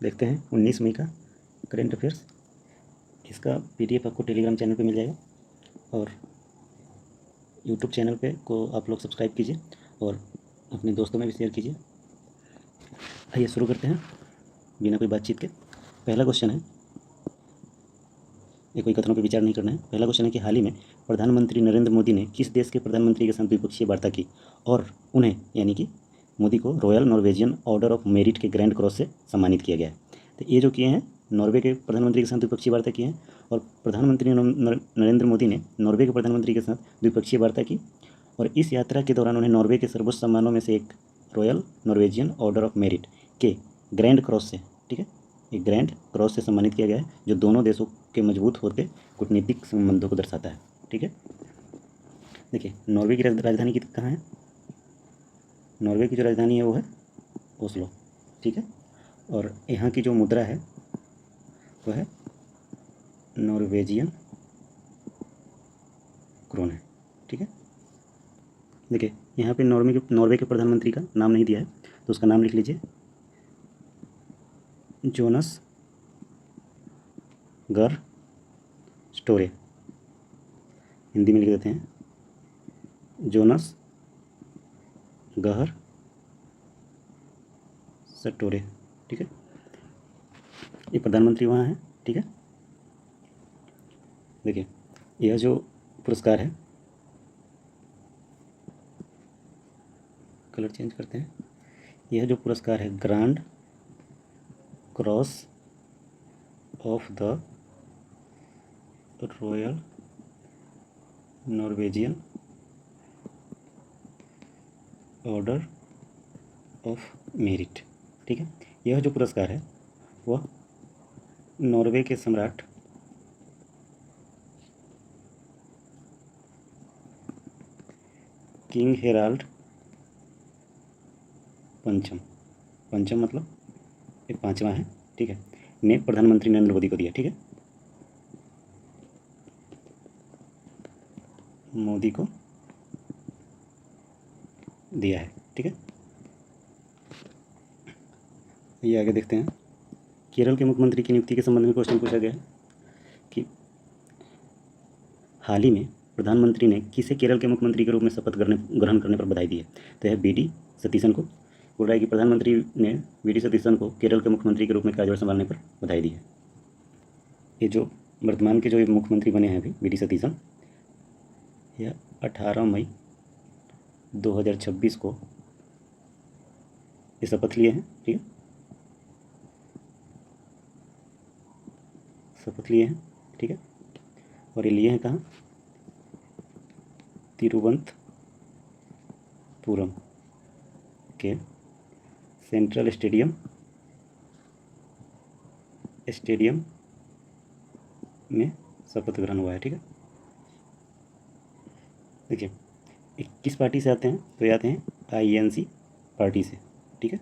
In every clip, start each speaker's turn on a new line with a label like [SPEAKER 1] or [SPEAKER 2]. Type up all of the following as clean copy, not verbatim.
[SPEAKER 1] देखते हैं 19 मई का करेंट अफेयर्स। इसका PDF आपको टेलीग्राम चैनल पे मिल जाएगा और यूट्यूब चैनल पे को आप लोग सब्सक्राइब कीजिए और अपने दोस्तों में भी शेयर कीजिए। आइए शुरू करते हैं बिना कोई बातचीत के। पहला क्वेश्चन है, ये कोई कथनों पर विचार नहीं करना है। पहला क्वेश्चन है कि हाल ही में प्रधानमंत्री नरेंद्र मोदी ने किस देश के प्रधानमंत्री के साथ द्विपक्षीय वार्ता की और उन्हें यानी कि मोदी को royal Norwegian order of merit के ग्रैंड क्रॉस से सम्मानित किया गया है। तो ये जो किए हैं नॉर्वे के प्रधानमंत्री के साथ द्विपक्षीय वार्ता किए हैं और प्रधानमंत्री नरेंद्र मोदी ने नॉर्वे के प्रधानमंत्री के साथ द्विपक्षीय वार्ता की और इस यात्रा के दौरान उन्हें नॉर्वे के सर्वोच्च सम्मानों में से एक royal Norwegian order of merit के ग्रैंड क्रॉस से, ठीक है, एक ग्रैंड क्रॉस से सम्मानित किया गया है, जो दोनों देशों के मजबूत होते कूटनीतिक संबंधों को दर्शाता है। ठीक है, देखिए नॉर्वे की राजधानी की कहाँ है? नॉर्वे की जो राजधानी है वो है ओस्लो। ठीक है, और यहाँ की जो मुद्रा है वो है नॉर्वेजियन क्रोन है। ठीक है, देखिए यहाँ पे नॉर्वे के प्रधानमंत्री का नाम नहीं दिया है, तो उसका नाम लिख लीजिए जोनास गर स्टोरे। हिंदी में लिख देते हैं जोनास गहर सटोरे। ठीक है, ये प्रधानमंत्री वहाँ है। ठीक है, देखिए यह जो पुरस्कार है, कलर चेंज करते हैं, यह जो पुरस्कार है grand cross of the royal Norwegian order of merit. ठीक है, यह जो पुरस्कार है वह नॉर्वे के सम्राट किंग हेराल्ड पंचम, पंचम मतलब ये पांचवा है, ठीक है, ने प्रधानमंत्री नरेंद्र मोदी को दिया। ठीक है, मोदी को दिया है। ठीक है, ये आगे देखते हैं। केरल के मुख्यमंत्री की नियुक्ति के संबंध में क्वेश्चन पूछा गया है कि हाल ही में प्रधानमंत्री ने किसे केरल के मुख्यमंत्री के रूप में शपथ ग्रहण करने पर बधाई दी है? तो यह BD सतीशन को। बोल रहा है कि प्रधानमंत्री ने BD सतीशन को केरल के मुख्यमंत्री के रूप में कार्यभार संभालने पर बधाई दी है। ये जो वर्तमान के जो मुख्यमंत्री बने हैं अभी BD सतीशन, यह 18 मई 2026 को ये शपथ लिए हैं। ठीक है, शपथ लिए हैं। ठीक है, और ये लिए हैं कहाँ? तिरुवनंतपुरम के सेंट्रल स्टेडियम में शपथ ग्रहण हुआ है। ठीक है, देखिए किस पार्टी से आते हैं? तो ये आते हैं INC पार्टी से। ठीक है,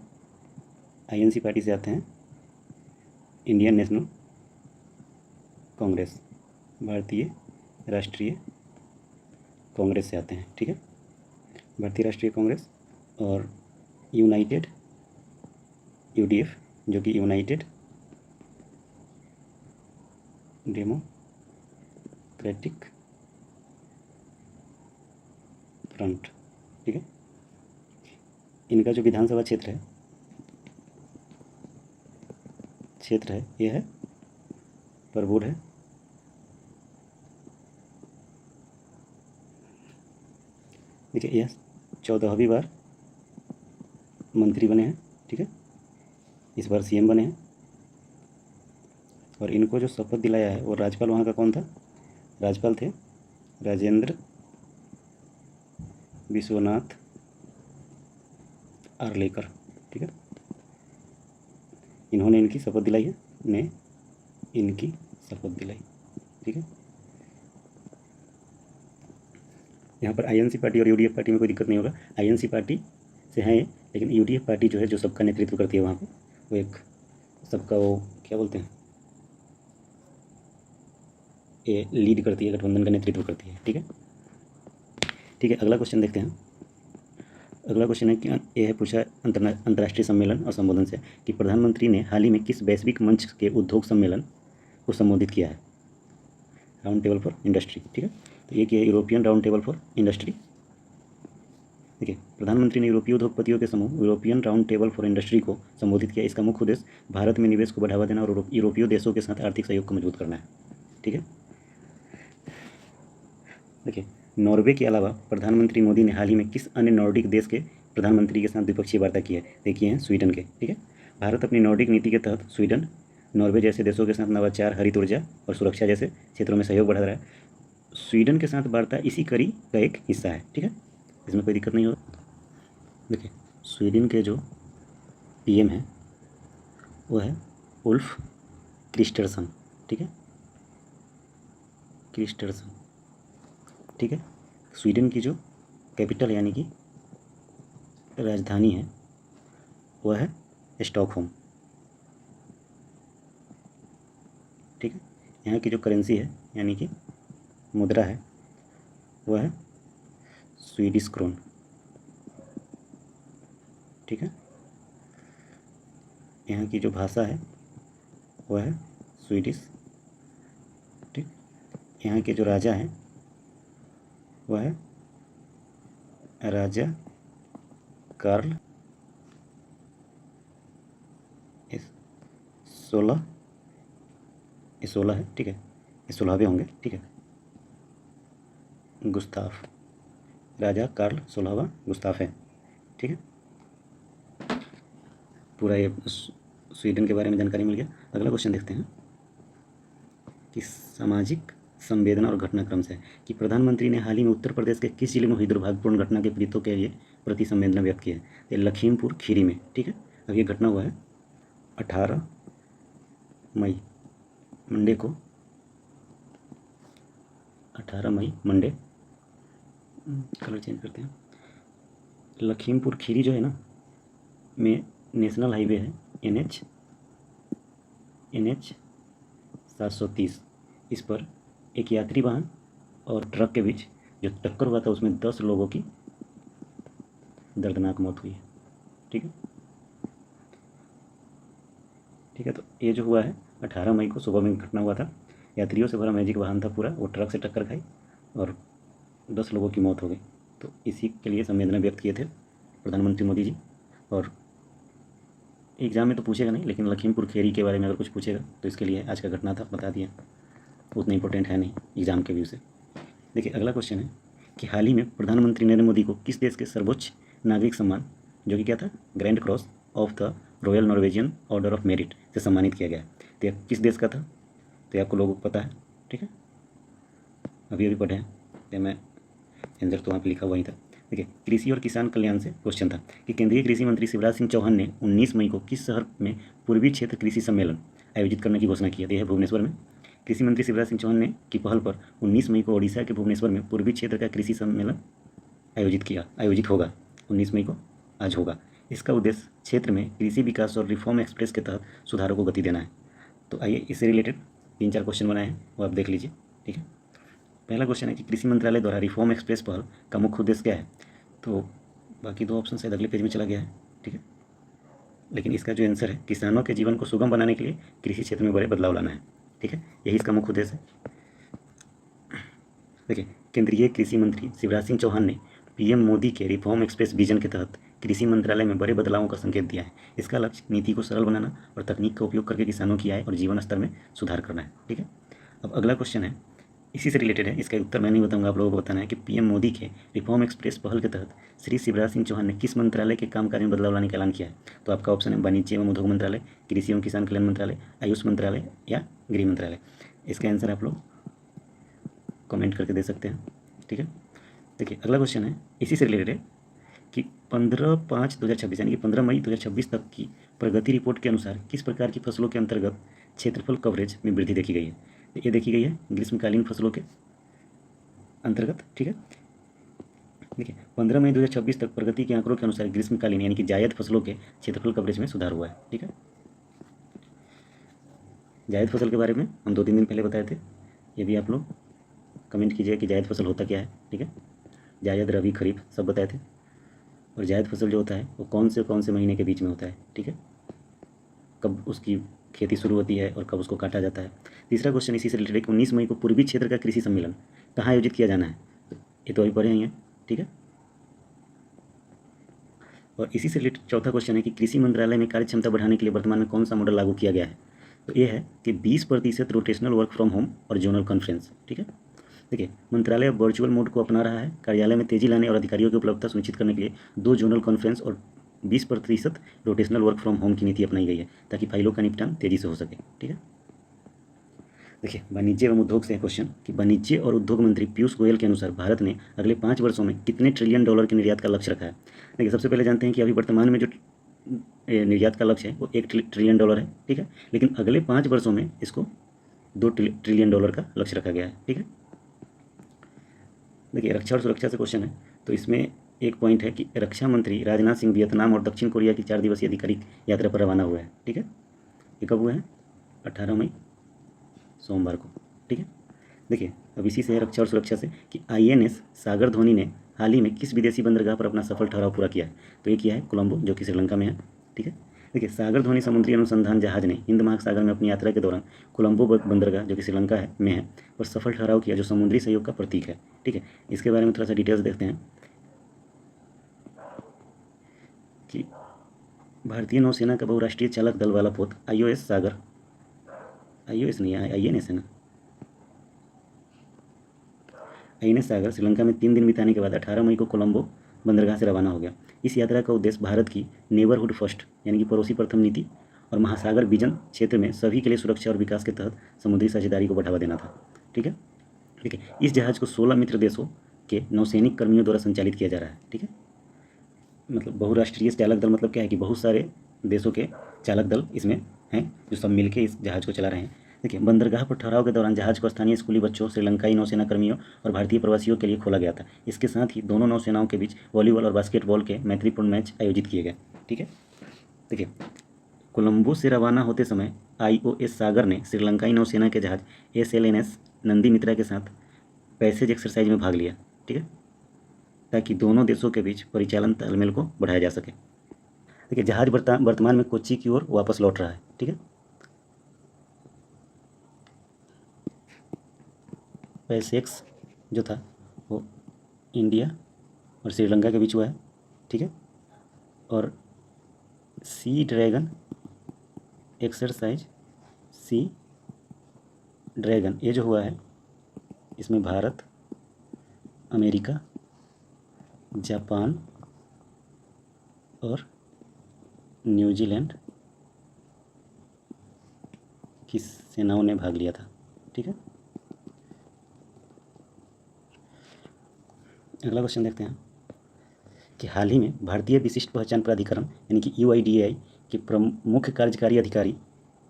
[SPEAKER 1] INC पार्टी से आते हैं, इंडियन नेशनल कांग्रेस, भारतीय राष्ट्रीय कांग्रेस से आते हैं। ठीक है, भारतीय राष्ट्रीय कांग्रेस और यूनाइटेड UDF जो कि यूनाइटेड डेमोक्रेटिक फ्रंट। ठीक है, इनका जो विधानसभा क्षेत्र है यह है परवूर है। देखिए यह 14वीं बार मंत्री बने हैं। ठीक है, इस बार CM बने हैं और इनको जो शपथ दिलाया है वो राज्यपाल वहाँ का कौन था? राज्यपाल थे राजेंद्र विश्वनाथ आर्लेकर। ठीक है, इन्होंने इनकी शपथ दिलाई है, ने इनकी शपथ दिलाई। ठीक है, यहाँ पर INC पार्टी और UDF पार्टी में कोई दिक्कत नहीं होगा। INC पार्टी से हैं ये, लेकिन UDF पार्टी जो है जो सबका नेतृत्व करती है वहाँ पे, वो एक सबका वो क्या बोलते हैं, ये लीड करती है, गठबंधन का नेतृत्व करती है। ठीक है, ठीक है, अगला क्वेश्चन देखते हैं। अगला क्वेश्चन है कि यह है पूछा अंतर्राष्ट्रीय सम्मेलन और संबोधन से कि प्रधानमंत्री ने हाल ही में किस वैश्विक मंच के उद्योग सम्मेलन को संबोधित किया है। राउंड टेबल फॉर इंडस्ट्री, ठीक है। तो ये क्या है, European round table for industry. देखिए, प्रधानमंत्री ने यूरोपीय उद्योगपतियों के समूह European round table for industry को संबोधित किया। इसका मुख्य उद्देश्य भारत में निवेश को बढ़ावा देना और यूरोपीय देशों के साथ आर्थिक सहयोग को मजबूत करना है, ठीक है। देखिए, नॉर्वे के अलावा प्रधानमंत्री मोदी ने हाल ही में किस अन्य नॉर्डिक देश के प्रधानमंत्री के साथ द्विपक्षीय वार्ता की है। देखिए हैं स्वीडन के, ठीक है। भारत अपनी नॉर्डिक नीति के तहत स्वीडन, नॉर्वे जैसे देशों के साथ नवाचार, हरित ऊर्जा और सुरक्षा जैसे क्षेत्रों में सहयोग बढ़ा रहा है। स्वीडन के साथ वार्ता इसी कड़ी का एक हिस्सा है, ठीक है। इसमें कोई दिक्कत नहीं होगा। देखिए, स्वीडन के जो पीएम है वो है उल्फ क्रिस्टरसन, ठीक है, क्रिस्टरसन, ठीक है। स्वीडन की जो कैपिटल यानी कि राजधानी है वह है स्टॉकहोम, ठीक है। यहाँ की जो करेंसी है यानी कि मुद्रा है वह है स्वीडिश क्रोन, ठीक है। यहाँ की जो भाषा है वह है स्वीडिश, ठीक। यहाँ के जो राजा हैं वह है राजा कार्ल 16 है, ठीक है। ये 16वें होंगे, ठीक है। गुस्ताफ, राजा कार्ल 16वां गुस्ताफ है, ठीक है। पूरा ये स्वीडन के बारे में जानकारी मिल गया। अगला क्वेश्चन देखते हैं कि सामाजिक संवेदना और घटनाक्रम से कि प्रधानमंत्री ने हाल ही में उत्तर प्रदेश के किस जिले में हुई दुर्भाग्यपूर्ण घटना के पीड़ितों के लिए प्रति संवेदना व्यक्त की है। ये लखीमपुर खीरी में, ठीक है। अब ये घटना हुआ है 18 मई मंडे को, 18 मई मंडे, कलर चेंज करते हैं। लखीमपुर खीरी जो है ना में नेशनल हाईवे है NH 730। इस पर एक यात्री वाहन और ट्रक के बीच जो टक्कर हुआ था उसमें 10 लोगों की दर्दनाक मौत हुई है, ठीक है, ठीक है। तो ये जो हुआ है 18 मई को सुबह में घटना हुआ था। यात्रियों से भरा मैजिक वाहन था पूरा, वो ट्रक से टक्कर खाई और 10 लोगों की मौत हो गई। तो इसी के लिए संवेदना व्यक्त किए थे प्रधानमंत्री मोदी जी। और एग्ज़ाम में तो पूछेगा नहीं, लेकिन लखीमपुर खीरी के बारे में अगर कुछ पूछेगा तो इसके लिए आज का घटना था, बता दिया, उतना इंपॉर्टेंट है नहीं एग्ज़ाम के व्यू से। देखिए, अगला क्वेश्चन है कि हाल ही में प्रधानमंत्री नरेंद्र मोदी को किस देश के सर्वोच्च नागरिक सम्मान, जो कि क्या था, grand cross of the royal Norwegian order of merit से सम्मानित किया गया। तो यह किस देश का था, तो आपको लोगों को पता है, ठीक है, अभी पढ़े हैं, तो मैं आंसर तो वहाँ पर लिखा हुआ ही था। देखिए, कृषि और किसान कल्याण से क्वेश्चन था कि केंद्रीय कृषि मंत्री शिवराज सिंह चौहान ने 19 मई को किस शहर में पूर्वी क्षेत्र कृषि सम्मेलन आयोजित करने की घोषणा की है। तो यह है भुवनेश्वर में। कृषि मंत्री शिवराज सिंह चौहान ने की पहल पर 19 मई को ओडिशा के भुवनेश्वर में पूर्वी क्षेत्र का कृषि सम्मेलन आयोजित होगा। 19 मई को आज होगा। इसका उद्देश्य क्षेत्र में कृषि विकास और रिफॉर्म एक्सप्रेस के तहत सुधारों को गति देना है। तो आइए इससे रिलेटेड 3-4 क्वेश्चन बनाए हैं, वो आप देख लीजिए, ठीक है। पहला क्वेश्चन है कि कृषि मंत्रालय द्वारा रिफॉर्म एक्सप्रेस पहल का मुख्य उद्देश्य क्या है। तो बाकी 2 ऑप्शन शायद अगले पेज में चला गया है, ठीक है, लेकिन इसका जो आंसर है, किसानों के जीवन को सुगम बनाने के लिए कृषि क्षेत्र में बड़े बदलाव लाना है, ठीक है, यही इसका मुख्य उद्देश्य है। देखिए, केंद्रीय कृषि मंत्री शिवराज सिंह चौहान ने पीएम मोदी के रिफॉर्म एक्सप्रेस विजन के तहत कृषि मंत्रालय में बड़े बदलावों का संकेत दिया है। इसका लक्ष्य नीति को सरल बनाना और तकनीक का उपयोग करके किसानों की आय और जीवन स्तर में सुधार करना है, ठीक है। अब अगला क्वेश्चन है, इसी से रिलेटेड है, इसका उत्तर मैं नहीं बताऊंगा, आप लोगों को बताना है कि पीएम मोदी के रिफॉर्म एक्सप्रेस पहल के तहत श्री शिवराज सिंह चौहान ने किस मंत्रालय के कामकाज में बदलाव लाने का ऐलान किया है। तो आपका ऑप्शन है वाणिज्य एवं उद्योग मंत्रालय, कृषि एवं किसान कल्याण मंत्रालय, आयुष मंत्रालय या गृह मंत्रालय। इसका आंसर आप लोग कमेंट करके दे सकते हैं, ठीक है। देखिए, अगला क्वेश्चन है, इसी से रिलेटेड है कि 15/5/2026 यानी कि 15 मई 2026 तक की प्रगति रिपोर्ट के अनुसार किस प्रकार की फसलों के अंतर्गत क्षेत्रफल कवरेज में वृद्धि देखी गई है। ये देखी गई है ग्रीष्मकालीन फसलों के अंतर्गत, ठीक है। देखिए, 15 मई 2026 तक प्रगति के आंकड़ों के अनुसार ग्रीष्मकालीन यानी कि जायद फसलों के क्षेत्रफल कवरेज में सुधार हुआ है, ठीक है। जायद फसल के बारे में हम 2-3 दिन पहले बताए थे, ये भी आप लोग कमेंट कीजिए कि जायद फसल होता क्या है, ठीक है। जायद, रबी, खरीफ सब बताए थे। और जायद फसल जो होता है वो कौन से महीने के बीच में होता है, ठीक है, कब उसकी खेती शुरू होती है और कब उसको काटा जाता है। तीसरा क्वेश्चन इसी से रिलेटेड, 19 मई को पूर्वी क्षेत्र का कृषि सम्मेलन कहाँ आयोजित किया जाना है, ये तो अभी पढ़े ही हैं, ठीक है। और इसी से रिलेटेड चौथा क्वेश्चन है कि कृषि मंत्रालय में कार्य क्षमता बढ़ाने के लिए वर्तमान में कौन सा मॉडल लागू किया गया है, तो ये है कि 20% रोटेशनल वर्क फ्रॉम होम और जोनल कॉन्फ्रेंस, ठीक है। देखिए, मंत्रालय अब वर्चुअल मोड को अपना रहा है। कार्यालय में तेजी लाने और अधिकारियों की उपलब्धता सुनिश्चित करने के लिए 2 जोनल कॉन्फ्रेंस और 20% रोटेशनल वर्क फ्रॉम होम की नीति अपनाई गई है ताकि फाइलों का निपटान तेजी से हो सके, ठीक है। देखिए, वाणिज्य एवं उद्योग से क्वेश्चन कि वाणिज्य और उद्योग मंत्री पीयूष गोयल के अनुसार भारत ने अगले 5 वर्षों में कितने ट्रिलियन डॉलर के निर्यात का लक्ष्य रखा है। देखिए, सबसे पहले जानते हैं कि अभी वर्तमान में जो निर्यात का लक्ष्य है वो 1 ट्रिलियन डॉलर है, ठीक है, लेकिन अगले 5 वर्षों में इसको 2 ट्रिलियन डॉलर का लक्ष्य रखा गया है, ठीक है। देखिए, रक्षा और सुरक्षा से क्वेश्चन है, तो इसमें एक पॉइंट है कि रक्षा मंत्री राजनाथ सिंह वियतनाम और दक्षिण कोरिया की 4 दिवसीय आधिकारिक यात्रा पर रवाना हुए हैं, ठीक है। ये कब हुए हैं? 18 मई सोमवार को, ठीक है। देखिए, अब इसी से है रक्षा और सुरक्षा से कि INS सागर धोनी ने हाल ही में किस विदेशी बंदरगाह पर अपना सफल ठहराव पूरा किया है, तो ये किया है कोलंबो, जो कि श्रीलंका में है, ठीक है। देखिए, सागर धोनी समुद्री अनुसंधान जहाज ने हिंद महासागर में अपनी यात्रा के दौरान कोलंबो बंदरगाह, जो कि श्रीलंका में है, पर सफल ठहराव किया, जो समुद्री सहयोग का प्रतीक है, ठीक है। इसके बारे में थोड़ा सा डिटेल्स देखते हैं कि भारतीय नौसेना का बहुराष्ट्रीय चालक दल वाला पोत IOS सागर, IOS नहीं है, INS है ना, INS सागर श्रीलंका में 3 दिन बिताने के बाद 18 मई को कोलंबो बंदरगाह से रवाना हो गया। इस यात्रा का उद्देश्य भारत की नेबरहुड फर्स्ट यानी कि पड़ोसी प्रथम नीति और महासागर विजन क्षेत्र में सभी के लिए सुरक्षा और विकास के तहत समुद्री साझेदारी को बढ़ावा देना था, ठीक है। ठीक है, इस जहाज़ को 16 मित्र देशों के नौसैनिक कर्मियों द्वारा संचालित किया जा रहा है, ठीक है। मतलब बहुराष्ट्रीय चालक दल मतलब क्या है कि बहुत सारे देशों के चालक दल इसमें हैं जो सब मिलकर इस जहाज़ को चला रहे हैं। देखिए, बंदरगाह पर ठहराव के दौरान जहाज़ को स्थानीय स्कूली बच्चों, श्रीलंकाई नौसेना कर्मियों और भारतीय प्रवासियों के लिए खोला गया था। इसके साथ ही दोनों नौसेनाओं के बीच वॉलीबॉल और बास्केटबॉल के मैत्रीपूर्ण मैच आयोजित किए गए, ठीक है। देखिए, कोलंबो से रवाना होते समय IOS सागर ने श्रीलंकाई नौसेना के जहाज़ SLNS नंदी मित्रा के साथ पैसेज एक्सरसाइज में भाग लिया, ठीक है, ताकि दोनों देशों के बीच परिचालन तालमेल को बढ़ाया जा सके। देखिए, जहाज वर्तमान में कोच्चि की ओर वापस लौट रहा है, ठीक है। पैसेक्स जो था वो इंडिया और श्रीलंका के बीच हुआ है, ठीक है। और sea dragon exercise, sea dragon ये जो हुआ है इसमें भारत, अमेरिका, जापान और न्यूजीलैंड की सेनाओं ने भाग लिया था, ठीक है। अगला क्वेश्चन देखते हैं कि हाल ही में भारतीय विशिष्ट पहचान प्राधिकरण यानी कि UIDAI के प्रमुख कार्यकारी अधिकारी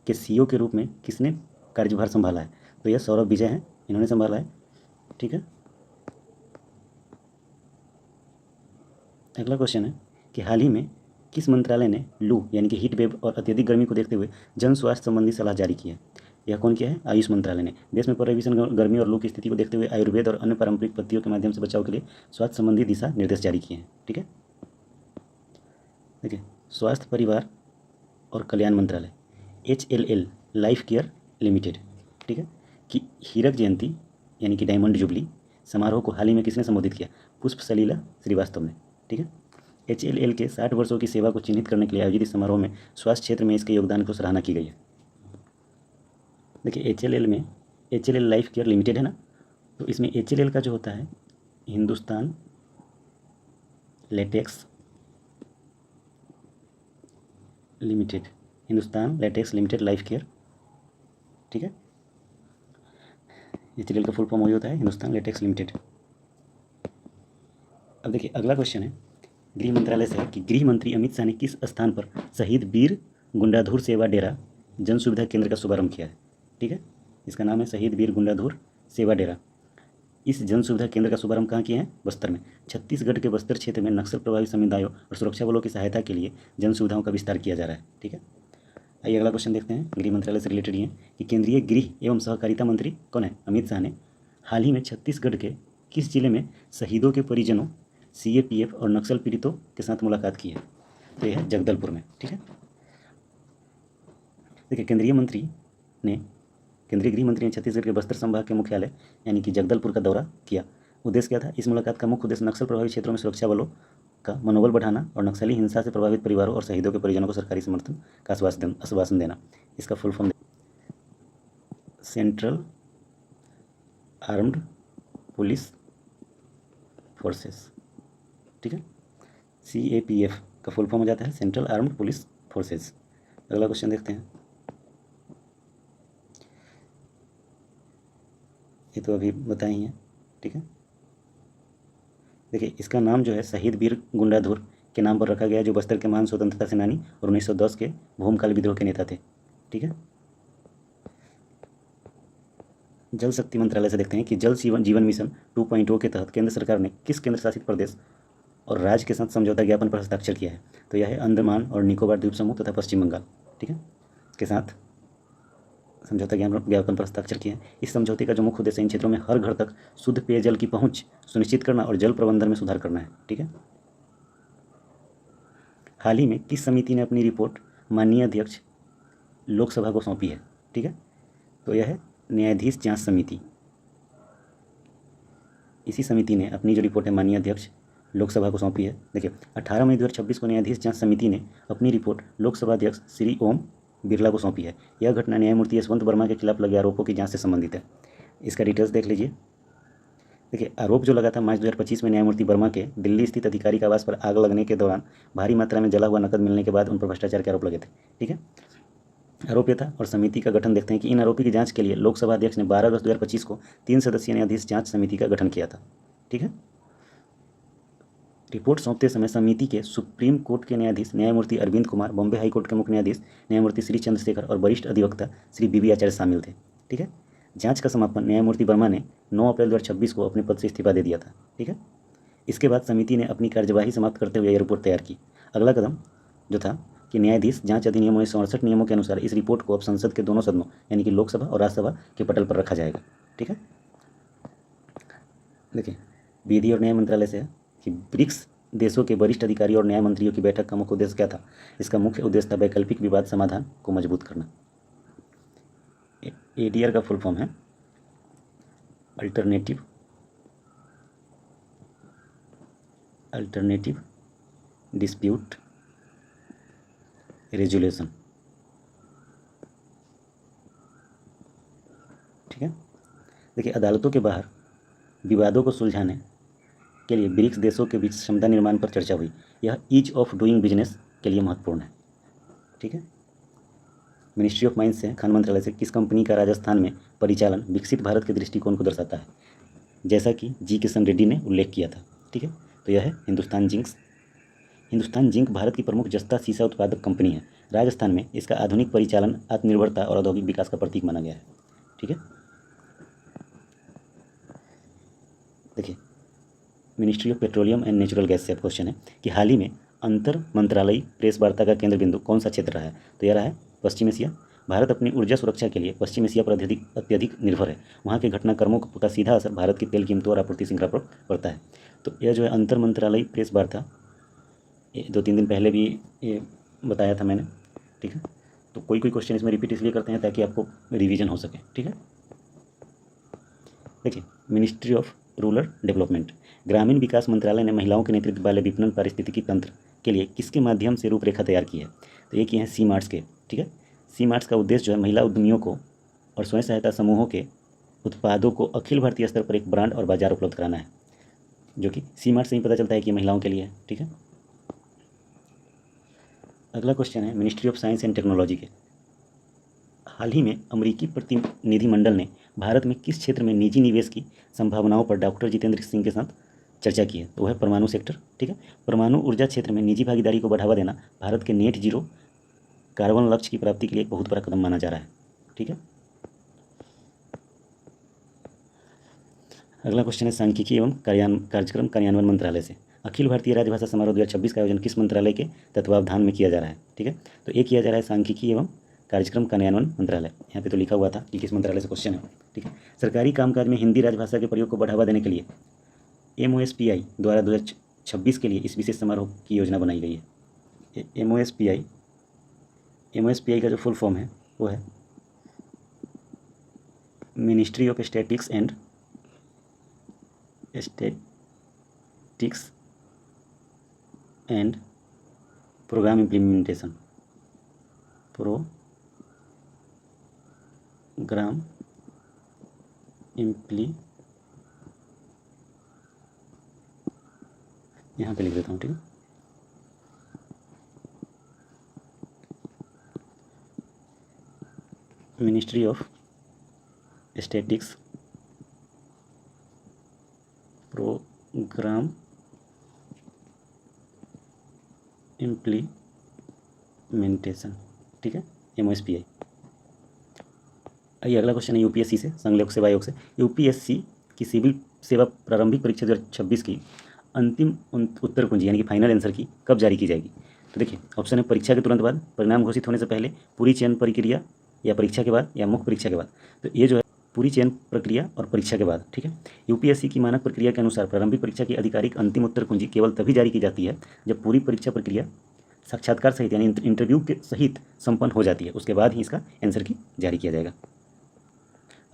[SPEAKER 1] के CEO के रूप में किसने कार्यभार संभाला है, तो यह सौरभ विजय हैं, इन्होंने संभाला है, ठीक है। अगला क्वेश्चन है कि हाल ही में किस मंत्रालय ने लू यानी कि हीट वेव और अत्यधिक गर्मी को देखते हुए जन स्वास्थ्य संबंधी सलाह जारी की है, यह कौन किया है? आयुष मंत्रालय ने। देश में भीषण गर्मी और लू की स्थिति को देखते हुए आयुर्वेद और अन्य पारंपरिक पद्धतियों के माध्यम से बचाव के लिए स्वास्थ्य संबंधी दिशा निर्देश जारी किए हैं, ठीक है। देखिए, स्वास्थ्य परिवार और कल्याण मंत्रालय HLL लाइफ केयर लिमिटेड, ठीक है, कि हीरक जयंती यानी कि डायमंड जुबली समारोह को हाल ही में किसने संबोधित किया? पुष्प सलीला श्रीवास्तव ने, ठीक है। HLL के 60 वर्षों की सेवा को चिन्हित करने के लिए आयोजित इस समारोह में स्वास्थ्य क्षेत्र में इसके योगदान को सराहना की गई है। देखिए, HLL में HLL लाइफ केयर लिमिटेड है ना, तो इसमें HLL का जो होता है Hindustan latex limited, Hindustan latex limited life care, ठीक है। HLL का फुल फॉर्म वही होता है हिंदुस्तान लेटेक्स लिमिटेड। अब देखिए, अगला क्वेश्चन है गृह मंत्रालय से है कि गृह मंत्री अमित शाह ने किस स्थान पर शहीद वीर गुंडाधुर सेवा डेरा जन सुविधा केंद्र का शुभारंभ किया है, ठीक है। इसका नाम है शहीद वीर गुंडाधुर सेवा डेरा। इस जन सुविधा केंद्र का शुभारंभ कहाँ किया है? बस्तर में। छत्तीसगढ़ के बस्तर क्षेत्र में नक्सल प्रभावित समुदायों और सुरक्षा बलों की सहायता के लिए जन सुविधाओं का विस्तार किया जा रहा है, ठीक है। आइए अगला क्वेश्चन देखते हैं, गृह मंत्रालय से रिलेटेड ये कि केंद्रीय गृह एवं सहकारिता मंत्री कौन है? अमित शाह ने हाल ही में छत्तीसगढ़ के किस जिले में शहीदों के परिजनों CAPF और नक्सल पीड़ितों के साथ मुलाकात की है? तो यह है जगदलपुर में। ठीक है, देखिए केंद्रीय गृह मंत्री ने छत्तीसगढ़ के बस्तर संभाग के मुख्यालय यानी कि जगदलपुर का दौरा किया। उद्देश्य क्या था? इस मुलाकात का मुख्य उद्देश्य नक्सल प्रभावित क्षेत्रों में सुरक्षा बलों का मनोबल बढ़ाना और नक्सली हिंसा से प्रभावित परिवारों और शहीदों के परिजनों को सरकारी समर्थन का आश्वासन देना। इसका full form central armed police forces. ठीक है, CAPF का फुल फॉर्म हो जाता है सेंट्रल आर्म्ड पुलिस फोर्सेस। अगला क्वेश्चन देखते हैं। ये तो अभी बताए ही हैं। ठीक है, देखिए इसका नाम जो है शहीद वीर गुंडाधुर के नाम पर रखा गया है, जो बस्तर के महान स्वतंत्रता सेनानी और 1910 के भूमकाल विद्रोह के नेता थे। ठीक है, जल शक्ति मंत्रालय से देखते हैं कि जल जीवन मिशन 2.0 के तहत केंद्र सरकार ने किस केंद्र शासित प्रदेश और राज्य के साथ समझौता ज्ञापन पर हस्ताक्षर किया है? तो यह है अंडमान और निकोबार द्वीप समूह तथा पश्चिम बंगाल। ठीक है, के साथ समझौता ज्ञापन पर हस्ताक्षर किया है। इस समझौते का जो मुख्य उद्देश्य इन क्षेत्रों में हर घर तक शुद्ध पेयजल की पहुंच सुनिश्चित करना और जल प्रबंधन में सुधार करना है। ठीक है, हाल ही में किस समिति ने अपनी रिपोर्ट माननीय अध्यक्ष लोकसभा को सौंपी है? ठीक है, तो यह है न्यायाधीश जांच समिति। इसी समिति ने अपनी जो रिपोर्ट है माननीय अध्यक्ष लोकसभा को सौंपी है। देखिए 18 मई 2026 को न्यायाधीश जांच समिति ने अपनी रिपोर्ट लोकसभा अध्यक्ष श्री ओम बिरला को सौंपी है। यह घटना न्यायमूर्ति यशवंत वर्मा के खिलाफ लगे आरोपों की जांच से संबंधित है। इसका डिटेल्स देख लीजिए। देखिए आरोप जो लगा था मार्च 2025 में न्यायमूर्ति वर्मा के दिल्ली स्थित अधिकारी के आवास पर आग लगने के दौरान भारी मात्रा में जला हुआ नकद मिलने के बाद उन पर भ्रष्टाचार के आरोप लगे थे। ठीक है, आरोप यह था और समिति का गठन देखते हैं कि इन आरोपी की जांच के लिए लोकसभा अध्यक्ष ने 12 अगस्त 2025 को 3 सदस्यीय न्यायाधीश जांच समिति का गठन किया था। ठीक है, रिपोर्ट सौंपते समय समिति के सुप्रीम कोर्ट के न्यायाधीश न्यायमूर्ति अरविंद कुमार, बॉम्बे हाई कोर्ट के मुख्य न्यायाधीश न्यायमूर्ति श्री चंद्रशेखर और वरिष्ठ अधिवक्ता श्री BB आचार्य शामिल थे। ठीक है, जांच का समापन न्यायमूर्ति वर्मा ने 9 अप्रैल 2026 को अपने पद से इस्तीफा दे दिया था। ठीक है, इसके बाद समिति ने अपनी कार्यवाही समाप्त करते हुए यह रिपोर्ट तैयार की। अगला कदम जो था कि न्यायाधीश जांच अधिनियम 1968 नियमों के अनुसार इस रिपोर्ट को अब संसद के दोनों सदनों यानी कि लोकसभा और राज्यसभा के पटल पर रखा जाएगा। ठीक है, देखिए विधि और न्याय मंत्रालय से है कि ब्रिक्स देशों के वरिष्ठ अधिकारी और न्याय मंत्रियों की बैठक का मुख्य उद्देश्य क्या था? इसका मुख्य उद्देश्य था वैकल्पिक विवाद समाधान को मजबूत करना। ADR का फुल फॉर्म है अल्टरनेटिव डिस्प्यूट रेजुलेशन। ठीक है, देखिए अदालतों के बाहर विवादों को सुलझाने के लिए ब्रिक्स देशों के बीच क्षमता निर्माण पर चर्चा हुई। यह ईज ऑफ डूइंग बिजनेस के लिए महत्वपूर्ण है। ठीक है, मिनिस्ट्री ऑफ माइंस से खान मंत्रालय से किस कंपनी का राजस्थान में परिचालन विकसित भारत के दृष्टिकोण को दर्शाता है? जैसा कि G किशन रेड्डी ने उल्लेख किया था। ठीक है, तो यह है हिंदुस्तान जिंक भारत की प्रमुख जस्ता शीशा उत्पादक कंपनी है। राजस्थान में इसका आधुनिक परिचालन आत्मनिर्भरता और औद्योगिक विकास का प्रतीक माना गया है। ठीक है, देखिए ministry of petroleum and natural gas से क्वेश्चन है कि हाल ही में अंतर मंत्रालयी प्रेस वार्ता का केंद्र बिंदु कौन सा क्षेत्र रहा है? तो यह रहा है पश्चिम एशिया। भारत अपनी ऊर्जा सुरक्षा के लिए पश्चिम एशिया पर अत्यधिक निर्भर है। वहाँ के घटनाक्रमों का सीधा असर भारत की तेल कीमतों और आपूर्ति श्रृंखला पर पड़ता है। तो यह जो है अंतर मंत्रालयी प्रेस वार्ता, ये 2-3 दिन पहले भी ये बताया था मैंने। ठीक है, तो कोई क्वेश्चन इसमें रिपीट इसलिए करते हैं ताकि आपको रिवीजन हो सके। ठीक है, देखिए मिनिस्ट्री ऑफ रूरल डेवलपमेंट, ग्रामीण विकास मंत्रालय ने महिलाओं के नेतृत्व वाले विपणन पारिस्थितिकी तंत्र के लिए किसके माध्यम से रूपरेखा तैयार की है? तो ये किए हैं C-Marts के। ठीक है, C-Marts का उद्देश्य जो है महिला उद्यमियों को और स्वयं सहायता समूहों के उत्पादों को अखिल भारतीय स्तर पर एक ब्रांड और बाजार उपलब्ध कराना है, जो कि C-Marts से ही पता चलता है कि महिलाओं के लिए है। ठीक है, अगला क्वेश्चन है ministry of science and technology के। हाल ही में अमेरिकी प्रतिनिधिमंडल ने भारत में किस क्षेत्र में निजी निवेश की संभावनाओं पर डॉक्टर जितेंद्र सिंह के साथ चर्चा की है? तो वह है परमाणु सेक्टर। ठीक है, परमाणु ऊर्जा क्षेत्र में निजी भागीदारी को बढ़ावा देना भारत के नेट जीरो कार्बन लक्ष्य की प्राप्ति के लिए एक बहुत बड़ा कदम माना जा रहा है। ठीक है, अगला क्वेश्चन है सांख्यिकी एवं कार्यक्रम कार्यान्वयन मंत्रालय से। अखिल भारतीय राजभाषा समारोह 2026 का आयोजन किस मंत्रालय के तत्वावधान में किया जा रहा है? ठीक है, तो ये किया जा रहा है सांख्यिकी एवं कार्यक्रम कार्यान्वयन मंत्रालय। यहाँ पे तो लिखा हुआ था कि किस मंत्रालय से क्वेश्चन है। ठीक है, सरकारी कामकाज में हिंदी राजभाषा के प्रयोग को बढ़ावा देने के लिए MOSPI द्वारा 2026 के लिए इस विशेष समारोह की योजना बनाई गई है। MOSPI का जो फुल फॉर्म है वो है ministry of statistics and programme implementation. Programme यहाँ पे लिख देता हूँ, ठीक है। Ministry of statistics programme implementation, ठीक है, MOSPI। आइए अगला क्वेश्चन है यूपीएससी से, संघ लोक सेवा आयोग से। यूपीएससी की सिविल सेवा प्रारंभिक परीक्षा 2026 की अंतिम उत्तर कुंजी यानी कि फाइनल आंसर की कब जारी की जाएगी? तो देखिए ऑप्शन है परीक्षा के तुरंत बाद, परिणाम घोषित होने से पहले, पूरी चयन प्रक्रिया या परीक्षा के बाद, या मुख्य परीक्षा के बाद। तो ये जो है पूरी चयन प्रक्रिया और परीक्षा के बाद, ठीक है। यूपीएससी की मानक प्रक्रिया के अनुसार प्रारंभिक परीक्षा की आधिकारिक अंतिम उत्तर कुंजी केवल तभी जारी की जाती है जब पूरी परीक्षा प्रक्रिया साक्षात्कार सहित यानी इंटरव्यू के सहित संपन्न हो जाती है, उसके बाद ही इसका आंसर की जारी किया जाएगा।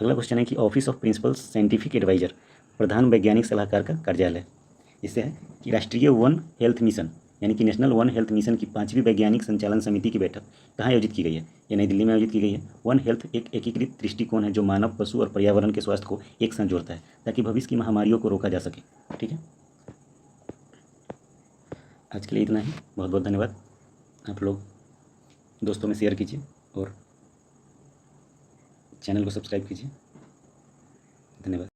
[SPEAKER 1] अगला क्वेश्चन है कि office of principal scientific adviser, प्रधान वैज्ञानिक सलाहकार का कार्यालय। इससे है कि राष्ट्रीय वन हेल्थ मिशन यानी कि नेशनल वन हेल्थ मिशन की 5वीं वैज्ञानिक संचालन समिति की बैठक कहाँ आयोजित की गई है? ये नई दिल्ली में आयोजित की गई है। वन हेल्थ एक एकीकृत दृष्टिकोण है जो मानव, पशु और पर्यावरण के स्वास्थ्य को एक साथ जोड़ता है ताकि भविष्य की महामारियों को रोका जा सके, ठीक है। आज के लिए इतना ही, बहुत बहुत धन्यवाद। आप लोग दोस्तों में शेयर कीजिए और चैनल को सब्सक्राइब कीजिए। धन्यवाद।